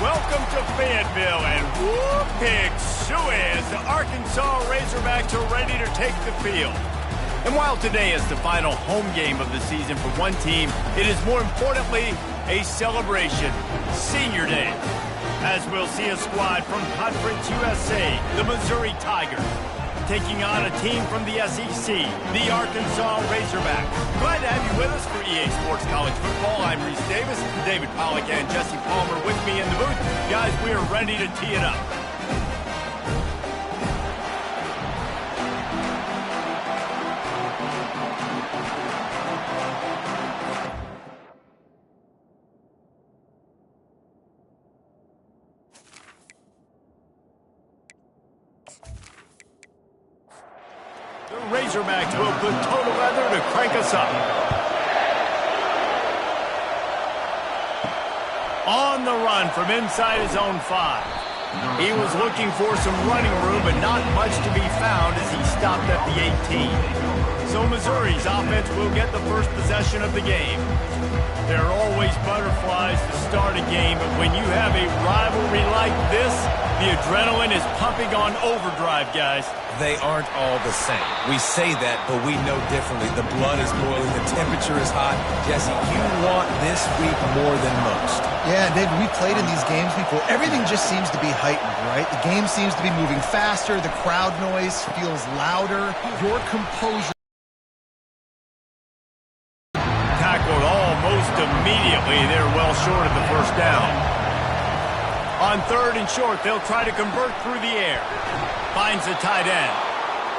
Welcome to Fayetteville, and whoop, pig suey as the Arkansas Razorbacks are ready to take the field. And while today is the final home game of the season for one team, it is more importantly a celebration, Senior Day, as we'll see a squad from Conference USA, the Missouri Tigers, taking on a team from the SEC, the Arkansas Razorbacks. Glad to have you with us for EA Sports College Football. I'm Reese Davis, David Pollack and Jesse Palmer with me in the booth. Guys, we are ready to tee it up. The Razorbacks will put total leather to crank us up. On the run from inside his own 5. He was looking for some running room, but not much to be found as he stopped at the 18. So Missouri's offense will get the first possession of the game. There are always butterflies to start a game, but when you have a rivalry like this, the adrenaline is pumping on overdrive, guys. They aren't all the same. We say that, but we know differently. The blood is boiling. The temperature is hot. Jesse, you want this week more than most. Yeah, David, we played in these games before. Everything just seems to be heightened, right? The game seems to be moving faster. The crowd noise feels louder. Your composure. Tackled almost immediately. They're well short of the first down. On 3rd and short, they'll try to convert through the air. Finds the tight end.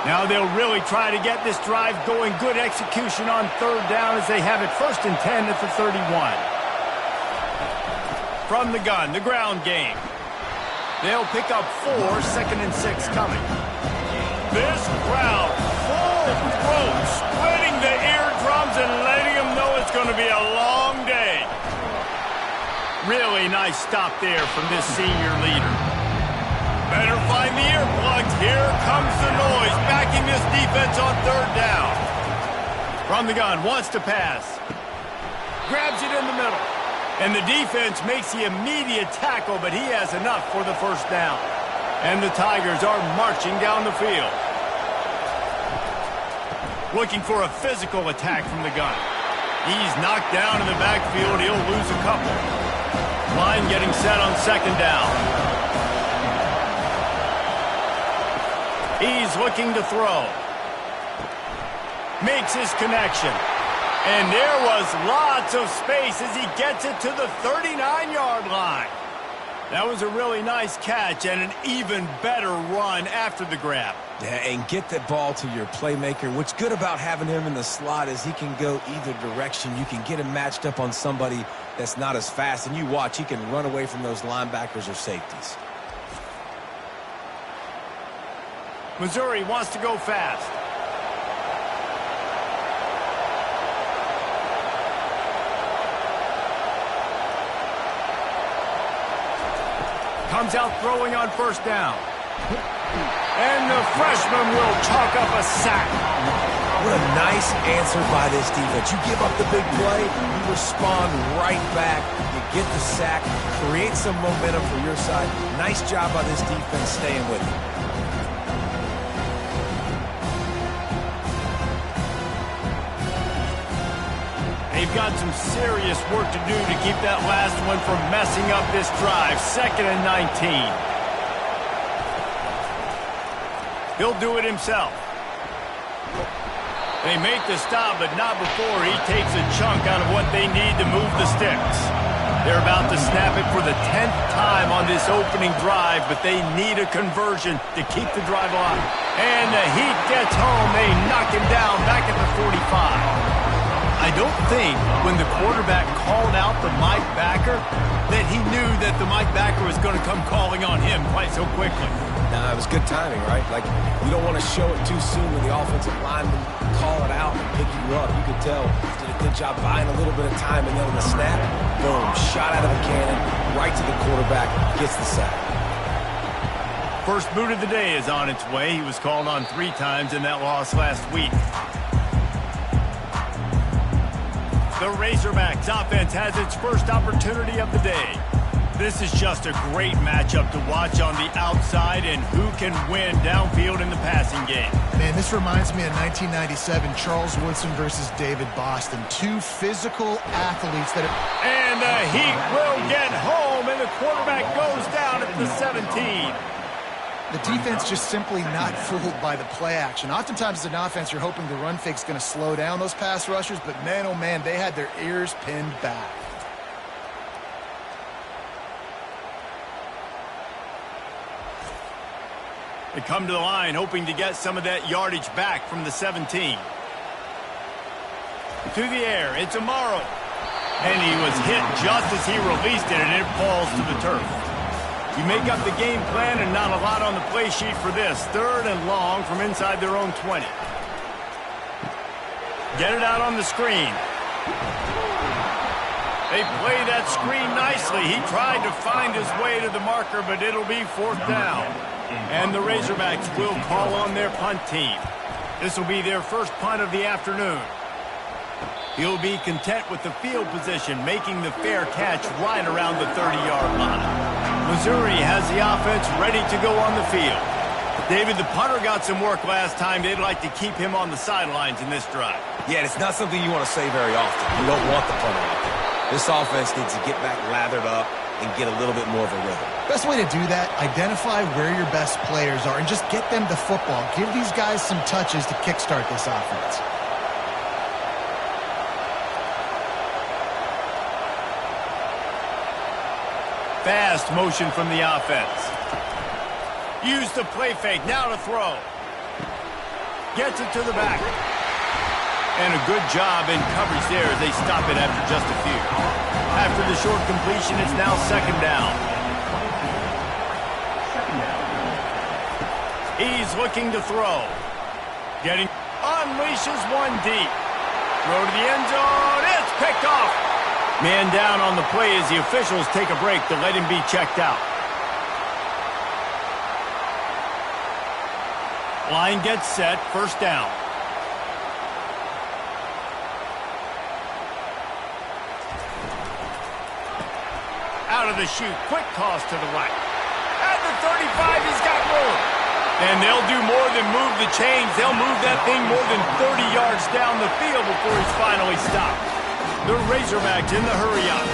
Now they'll really try to get this drive going. Good execution on 3rd down as they have it 1st and 10 at the 31. From the gun, the ground game. They'll pick up 4, 2nd and 6 coming. This crowd, full throat, splitting the eardrums and letting them know it's going to be a long day. Really nice stop there from this senior leader. Better find the earplugs. Here comes the noise, backing this defense on 3rd down. From the gun, wants to pass. Grabs it in the middle. And the defense makes the immediate tackle, but he has enough for the 1st down. And the Tigers are marching down the field. Looking for a physical attack from the gun. He's knocked down in the backfield. He'll lose a couple. Line getting set on 2nd down. He's looking to throw. Makes his connection. And there was lots of space as he gets it to the 39-yard line. That was a really nice catch and an even better run after the grab. Yeah, and get that ball to your playmaker. What's good about having him in the slot is he can go either direction. You can get him matched up on somebody that's not as fast, and you watch, he can run away from those linebackers or safeties. Missouri wants to go fast. Comes out throwing on 1st down. And the freshman will chalk up a sack. What a nice answer by this defense. You give up the big play, you respond right back. You get the sack, create some momentum for your side. Nice job by this defense staying with it. They've got some serious work to do to keep that last one from messing up this drive. 2nd and 19. He'll do it himself. They make the stop, but not before he takes a chunk out of what they need to move the sticks. They're about to snap it for the 10th time on this opening drive, but they need a conversion to keep the drive alive. And the heat gets home. They knock him down back at the 45. I don't think when the quarterback called out the Mike backer that he knew that the Mike backer was going to come calling on him quite so quickly. Nah, it was good timing, right? Like, you don't want to show it too soon when the offensive lineman call it out and pick you up. You could tell he did a good job buying a little bit of time, and then on the snap, boom, shot out of a cannon, right to the quarterback, gets the sack. First boot of the day is on its way. He was called on 3 times in that loss last week. The Razorbacks offense has its first opportunity of the day. This is just a great matchup to watch on the outside and who can win downfield in the passing game. Man, this reminds me of 1997, Charles Woodson versus David Boston. Two physical athletes that have... And the Heat will get home, and the quarterback goes down at the 17. The defense just simply not fooled by the play action. Oftentimes as an offense, you're hoping the run fake's going to slow down those pass rushers, but man, oh man, they had their ears pinned back. They come to the line hoping to get some of that yardage back from the 17. To the air, it's Amaro. And he was hit just as he released it, and it falls to the turf. You make up the game plan and not a lot on the play sheet for this. 3rd and long from inside their own 20. Get it out on the screen. They play that screen nicely. He tried to find his way to the marker, but it'll be 4th down. And the Razorbacks will call on their punt team. This will be their first punt of the afternoon. He'll be content with the field position, making the fair catch right around the 30-yard line. Missouri has the offense ready to go on the field. David, the punter got some work last time. They'd like to keep him on the sidelines in this drive. Yeah, it's not something you want to say very often. You don't want the punter out there. This offense needs to get back lathered up and get a little bit more of a rhythm. Best way to do that, identify where your best players are and just get them the football. Give these guys some touches to kickstart this offense. Fast motion from the offense. Use the play fake, now to throw. Gets it to the back. And a good job in coverage there as they stop it after just a few. After the short completion, it's now 2nd down. He's looking to throw. Unleashes one deep. Throw to the end zone. It's picked off. Man down on the play as the officials take a break to let him be checked out. Line gets set. 1st down. Out of the chute. Quick toss to the right. At the 35, he's got room. And they'll do more than move the chains. They'll move that thing more than 30 yards down the field before he's finally stopped. The Razorbacks in the hurry-up.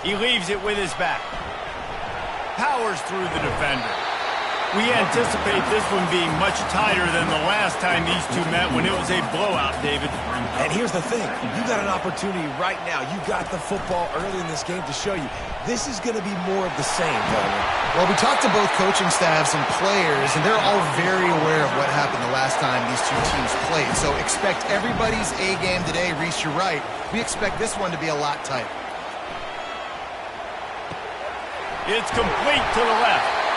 He leaves it with his back. Powers through the defender. We anticipate this one being much tighter than the last time these two met when it was a blowout, David. And here's the thing. You got an opportunity right now. You got the football early in this game to show you. This is going to be more of the same, Coleman. Well, we talked to both coaching staffs and players, and they're all very aware of what happened the last time these two teams played. So expect everybody's A game today. Reese, you're right. We expect this one to be a lot tighter. It's complete to the left.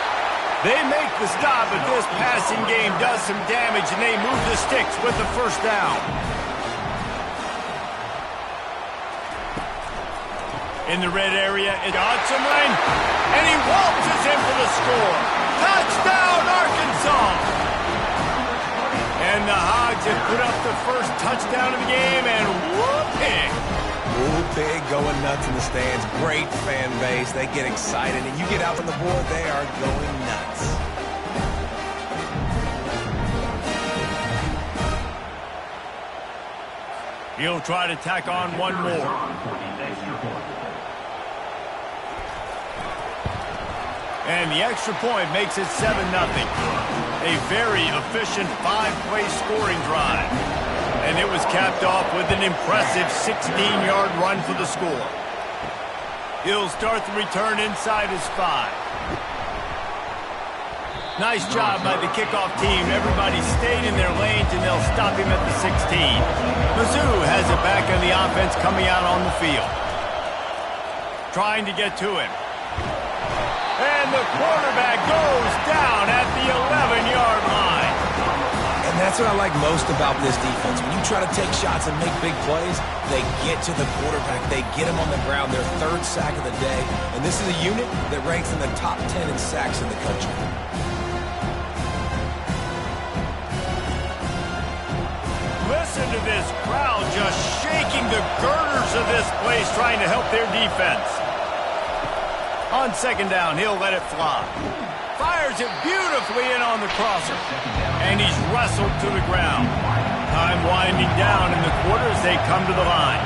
They make the stop, but this passing game does some damage, and they move the sticks with the 1st down. In the red area, it got some rain, and he waltzes in for the score. Touchdown, Arkansas! And the Hogs have put up the first touchdown of the game, and whooping! Woo pig going nuts in the stands. Great fan base. They get excited, and you get out on the board, they are going nuts. He'll try to tack on one more. And the extra point makes it 7-0. A very efficient 5-play scoring drive. And it was capped off with an impressive 16-yard run for the score. He'll start the return inside his 5. Nice job by the kickoff team. Everybody stayed in their lanes, and they'll stop him at the 16. Mizzou has it back on the offense coming out on the field. Trying to get to him. And the quarterback goes down at the 11-yard line. And that's what I like most about this defense. When you try to take shots and make big plays, they get to the quarterback. They get him on the ground, their 3rd sack of the day. And this is a unit that ranks in the top 10 in sacks in the country. Listen to this crowd just shaking the girders of this place trying to help their defense. On second down, he'll let it fly. Fires it beautifully in on the crosser. And he's wrestled to the ground. Time winding down in the quarter as they come to the line.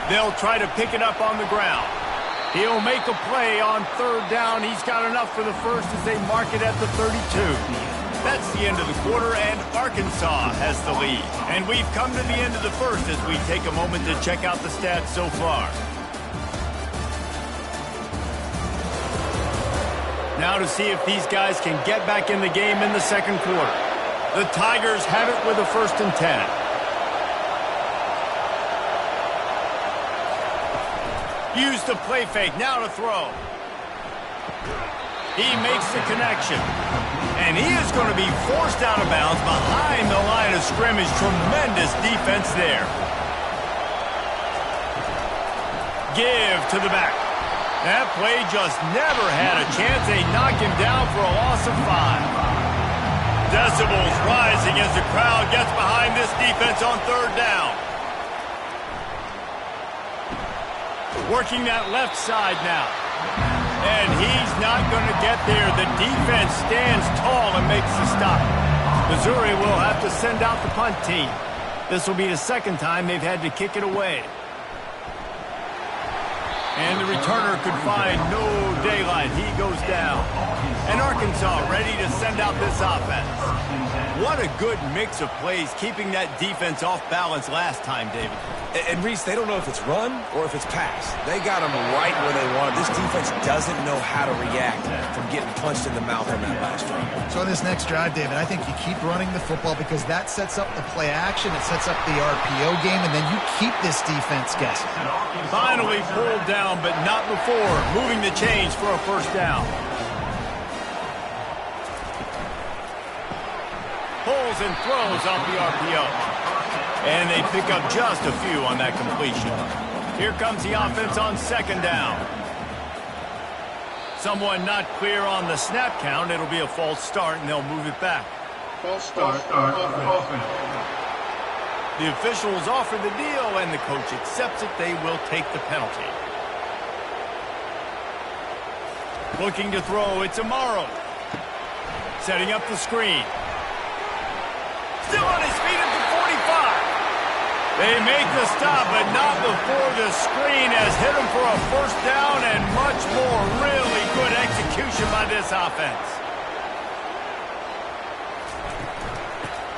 They'll try to pick it up on the ground. He'll make a play on third down. He's got enough for the first as they mark it at the 32. That's the end of the quarter, and Arkansas has the lead. And we've come to the end of the first as we take a moment to check out the stats so far. Now to see if these guys can get back in the game in the second quarter. The Tigers have it with a 1st and 10. Use the play fake, now to throw. He makes the connection. And he is going to be forced out of bounds behind the line of scrimmage. Tremendous defense there. Give to the back. That play just never had a chance. They knock him down for a loss of 5. Decibels rising as the crowd gets behind this defense on third down. Working that left side now. And he's not going to get there. The defense stands tall and makes the stop. Missouri will have to send out the punt team. This will be the second time they've had to kick it away. And the returner could find no daylight. He goes down. And Arkansas ready to send out this offense. What a good mix of plays, keeping that defense off balance last time, David. And Reese, they don't know if it's run or if it's pass. They got them right where they want them. This defense doesn't know how to react from getting punched in the mouth on that last drive. So on this next drive, David, I think you keep running the football because that sets up the play action, it sets up the RPO game, and then you keep this defense guessing. Finally pulled down, but not before moving the chains for a 1st down. Pulls and throws off the RPO. And they pick up just a few on that completion. Here comes the offense on second down. Someone not clear on the snap count. It'll be a false start, and they'll move it back. False start. Offense. The officials offer the deal, and the coach accepts it. They will take the penalty. Looking to throw, it's Amaro. Setting up the screen. Still on his feet at the 45. They make the stop, but not before the screen has hit him for a 1st down and much more. Really good execution by this offense.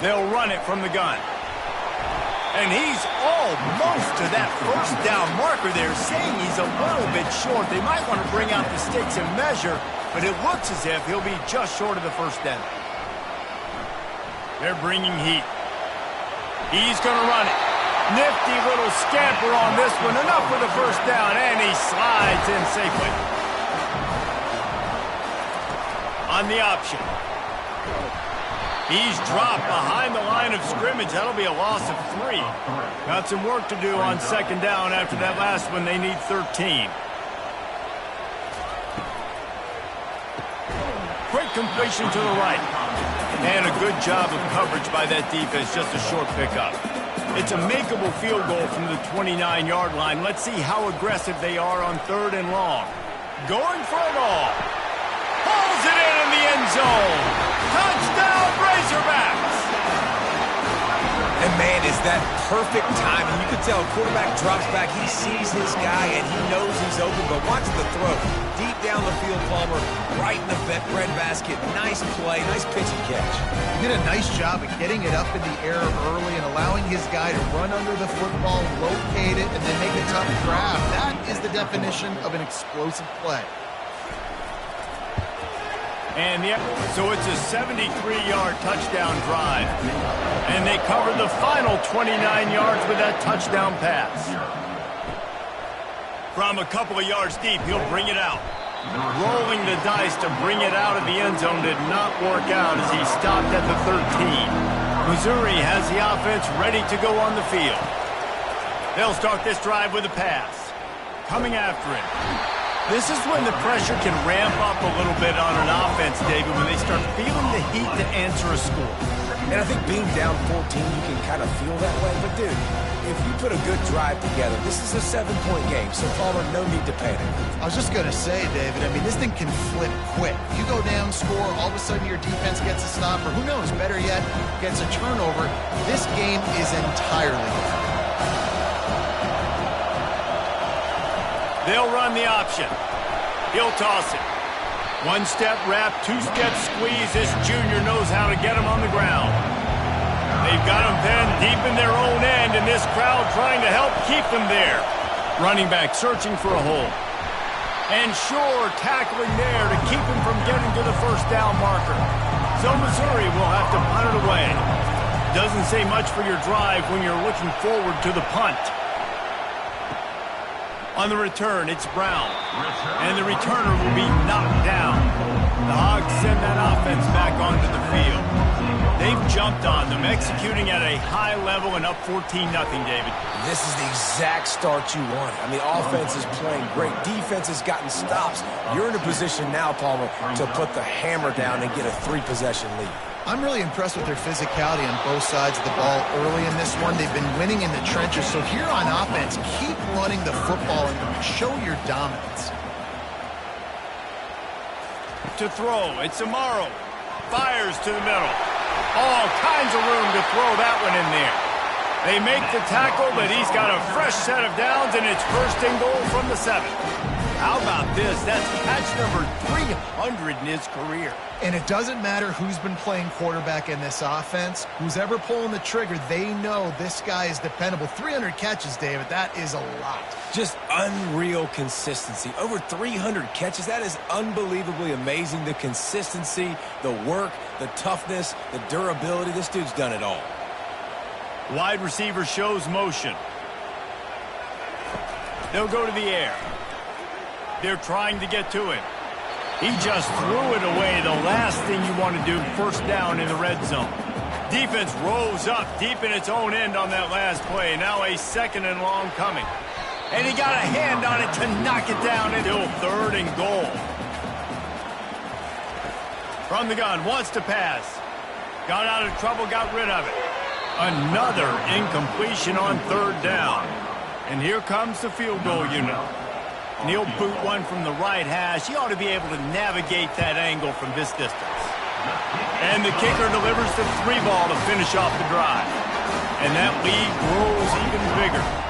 They'll run it from the gun. And he's almost to that 1st down marker there, saying he's a little bit short. They might want to bring out the sticks and measure, but it looks as if he'll be just short of the 1st down. They're bringing heat. He's going to run it. Nifty little scamper on this one. Enough for the 1st down, and he slides in safely. On the option. He's dropped behind the line of scrimmage. That'll be a loss of 3. Got some work to do on second down after that last one. They need 13. Quick completion to the right. And a good job of coverage by that defense. Just a short pickup. It's a makeable field goal from the 29-yard line. Let's see how aggressive they are on 3rd and long. Going for it all. Pulls it in the end zone. Touchdown, Razorbacks! And man, is that perfect timing. You can tell quarterback drops back. He sees his guy, and he knows he's open. But watch the throw. Deep down the field, Palmer, right in the breadbasket. Nice play, nice pitch and catch. He did a nice job of getting it up in the air early and allowing his guy to run under the football, locate it, and then make a tough grab. That is the definition of an explosive play. And so it's a 73-yard touchdown drive. And they covered the final 29 yards with that touchdown pass. From a couple of yards deep, he'll bring it out. Rolling the dice to bring it out of the end zone did not work out as he stopped at the 13. Missouri has the offense ready to go on the field. They'll start this drive with a pass. Coming after it. This is when the pressure can ramp up a little bit on an offense, David, when they start feeling the heat to answer a score. And I think being down 14, you can kind of feel that way. But, dude, if you put a good drive together, this is a 7-point game. So, Palmer, no need to panic. I was just going to say, David, I mean, this thing can flip quick. You go down, score, all of a sudden your defense gets a stop, or who knows, better yet, gets a turnover. This game is entirely different. They'll run the option. He'll toss it. One-step wrap, two-step squeeze. This junior knows how to get him on the ground. They've got him pinned deep in their own end, and this crowd trying to help keep them there. Running back searching for a hole. And sure, tackling there to keep him from getting to the first down marker. So Missouri will have to punt it away. Doesn't say much for your drive when you're looking forward to the punt. On the return, it's Brown. And the returner will be knocked down. The Hogs send that offense back onto the field. They've jumped on them, executing at a high level and up 14-0, David. This is the exact start you wanted. I mean, offense is playing great. Defense has gotten stops. You're in a position now, Palmer, to put the hammer down and get a 3-possession lead. I'm really impressed with their physicality on both sides of the ball early in this one. They've been winning in the trenches. So here on offense, keep running the football and show your dominance. To throw, it's Amaro. Fires to the middle. All kinds of room to throw that one in there. They make the tackle, but he's got a fresh set of downs, and it's first and goal from the 7. How about this? That's catch number 300 in his career. And it doesn't matter who's been playing quarterback in this offense. Who's ever pulling the trigger, they know this guy is dependable. 300 catches, David, that is a lot. Just unreal consistency. Over 300 catches. That is unbelievably amazing. The consistency, the work, the toughness, the durability. This dude's done it all. Wide receiver shows motion. They'll go to the air. They're trying to get to him. He just threw it away. The last thing you want to do, first down in the red zone. Defense rose up deep in its own end on that last play. Now a 2nd and long coming. And he got a hand on it to knock it down until 3rd and goal. From the gun, wants to pass. Got out of trouble, got rid of it. Another incompletion on 3rd down. And here comes the field goal unit. And he'll boot one from the right hash. He ought to be able to navigate that angle from this distance. And the kicker delivers the 3 ball to finish off the drive. And that lead grows even bigger.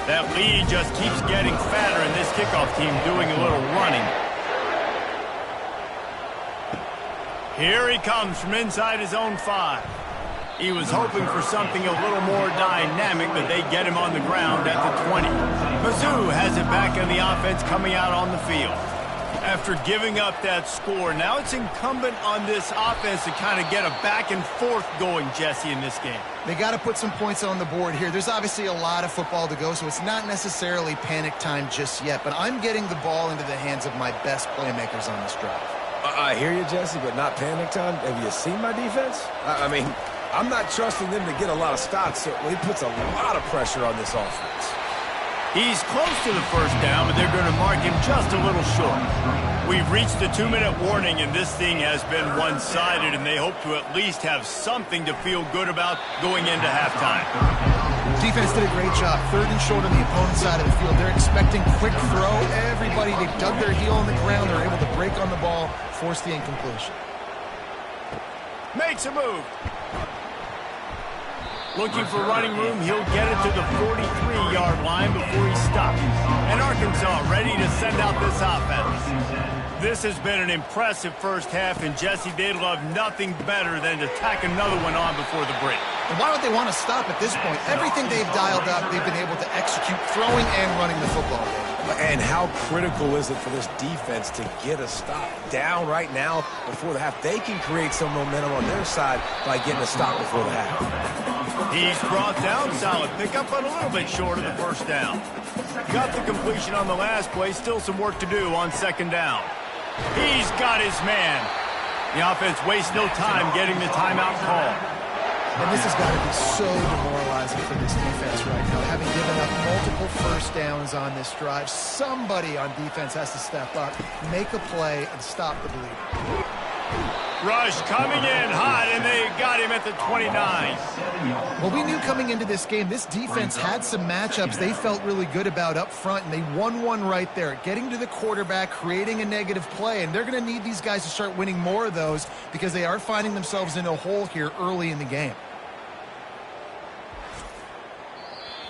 That lead just keeps getting fatter, and this kickoff team doing a little running. Here he comes from inside his own 5. He was hoping for something a little more dynamic, but they get him on the ground at the 20. Mizzou has it back on the offense coming out on the field. After giving up that score, now it's incumbent on this offense to kind of get a back and forth going, Jesse, in this game. They got to put some points on the board here. There's obviously a lot of football to go, so it's not necessarily panic time just yet, but I'm getting the ball into the hands of my best playmakers on this drive. I hear you, Jesse, but not panic time. Have you seen my defense? I mean, I'm not trusting them to get a lot of stops, so he puts a lot of pressure on this offense. He's close to the first down, but they're going to mark him just a little short. We've reached the 2-minute warning, and this thing has been one-sided, and they hope to at least have something to feel good about going into halftime. Defense did a great job. 3rd and short on the opponent's side of the field. They're expecting quick throw. Everybody, they dug their heel on the ground. They're able to break on the ball, force the incompletion. Makes a move. Looking for running room, he'll get it to the 43-yard line before he stops. And Arkansas ready to send out this offense. This has been an impressive first half, and Jesse, they'd love nothing better than to tack another one on before the break. And why would they want to stop at this point? Everything they've dialed up, they've been able to execute throwing and running the football. And how critical is it for this defense to get a stop down right now before the half? They can create some momentum on their side by getting a stop before the half. He's brought down, solid pickup, but a little bit short of the first down. Got the completion on the last play, still some work to do on 2nd down. He's got his man. The offense wastes no time getting the timeout call. And this has got to be so demoralizing for this defense right now, having given up multiple first downs on this drive. Somebody on defense has to step up, make a play, and stop the bleeding. Rush coming in hot, and they got him at the 29. Well, we knew coming into this game, this defense had some matchups they felt really good about up front, and they won one right there, getting to the quarterback, creating a negative play, and they're going to need these guys to start winning more of those because they are finding themselves in a hole here early in the game.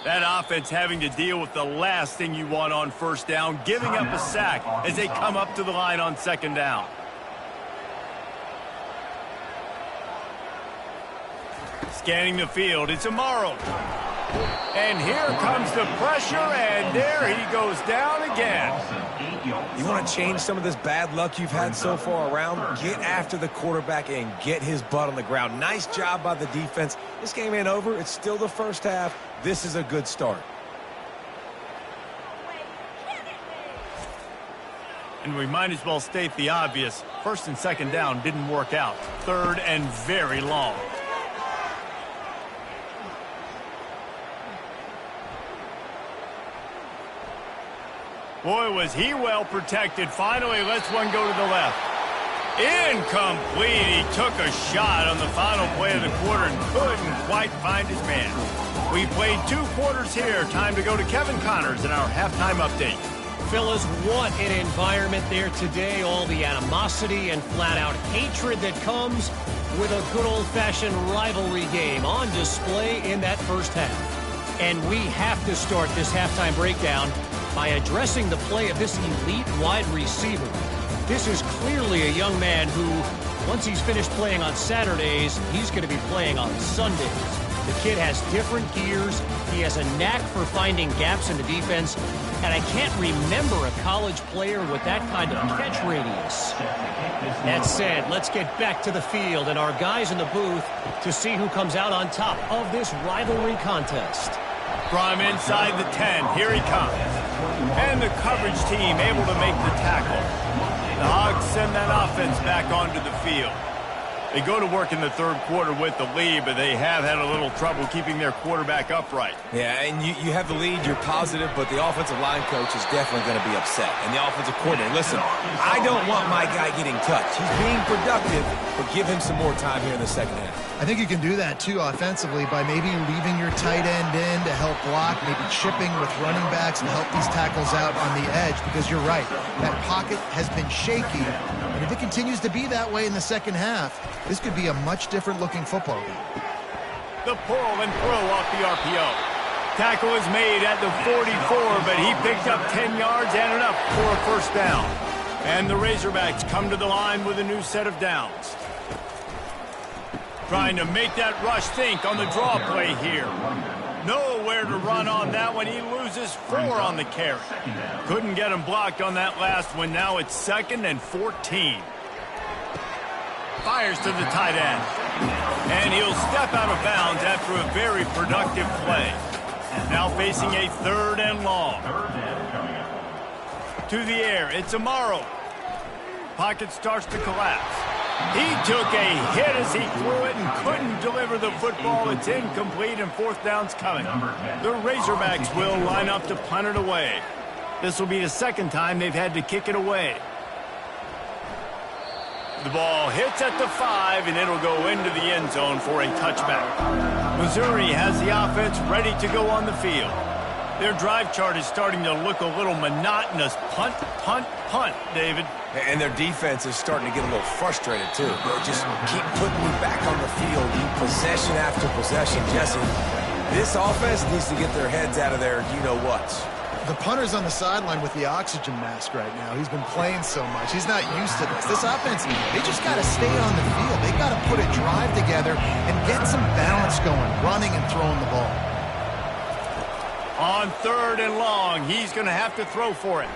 That offense having to deal with the last thing you want on first down, giving up a sack as they come up to the line on second down. Scanning the field, it's Amaro. And here comes the pressure, and there he goes down again. You want to change some of this bad luck you've had so far around? Get after the quarterback and get his butt on the ground. Nice job by the defense. This game ain't over. It's still the first half. This is a good start. And we might as well state the obvious. First and second down didn't work out. Third and very long. Boy, was he well protected. Finally lets one go to the left. Incomplete. He took a shot on the final play of the quarter and couldn't quite find his man. We played 2 quarters here. Time to go to Kevin Connors in our halftime update. Fellas, what an environment there today. All the animosity and flat-out hatred that comes with a good old-fashioned rivalry game on display in that first half. And we have to start this halftime breakdown by addressing the play of this elite wide receiver. This is clearly a young man who, once he's finished playing on Saturdays, he's going to be playing on Sundays. The kid has different gears. He has a knack for finding gaps in the defense. And I can't remember a college player with that kind of catch radius. That said, let's get back to the field and our guys in the booth to see who comes out on top of this rivalry contest. From inside the 10, here he comes. And the coverage team able to make the tackle. The Hogs send that offense back onto the field. They go to work in the third quarter with the lead, but they have had a little trouble keeping their quarterback upright. Yeah, and you have the lead, you're positive, but the offensive line coach is definitely going to be upset. And the offensive coordinator, listen, I don't want my guy getting touched. He's being productive, but give him some more time here in the second half. I think you can do that, too, offensively, by maybe leaving your tight end in to help block, maybe chipping with running backs and help these tackles out on the edge, because you're right. That pocket has been shaky, and if it continues to be that way in the second half, this could be a much different-looking football game. The pull and throw off the RPO. Tackle is made at the 44, but he picked up 10 yards and enough for a first down. And the Razorbacks come to the line with a new set of downs. Trying to make that rush think on the draw play here. Nowhere to run on that one. He loses 4 on the carry. Couldn't get him blocked on that last one. Now it's 2nd and 14. Fires to the tight end. And he'll step out of bounds after a very productive play. Now facing a 3rd and long. To the air, it's Amaro. Pocket starts to collapse. He took a hit as he threw it and couldn't deliver the football. It's incomplete and 4th down's coming. The Razorbacks will line up to punt it away. This will be the 2nd time they've had to kick it away. The ball hits at the 5, and it'll go into the end zone for a touchback. Missouri has the offense ready to go on the field. Their drive chart is starting to look a little monotonous. Punt, punt, punt, David. And their defense is starting to get a little frustrated, too. They just keep putting me back on the field, possession after possession. Jesse, this offense needs to get their heads out of their you-know-whats. The punter's on the sideline with the oxygen mask right now. He's been playing so much. He's not used to this. This offense, they just got to stay on the field. They got to put a drive together and get some balance going, running and throwing the ball. On 3rd and long, he's going to have to throw for it.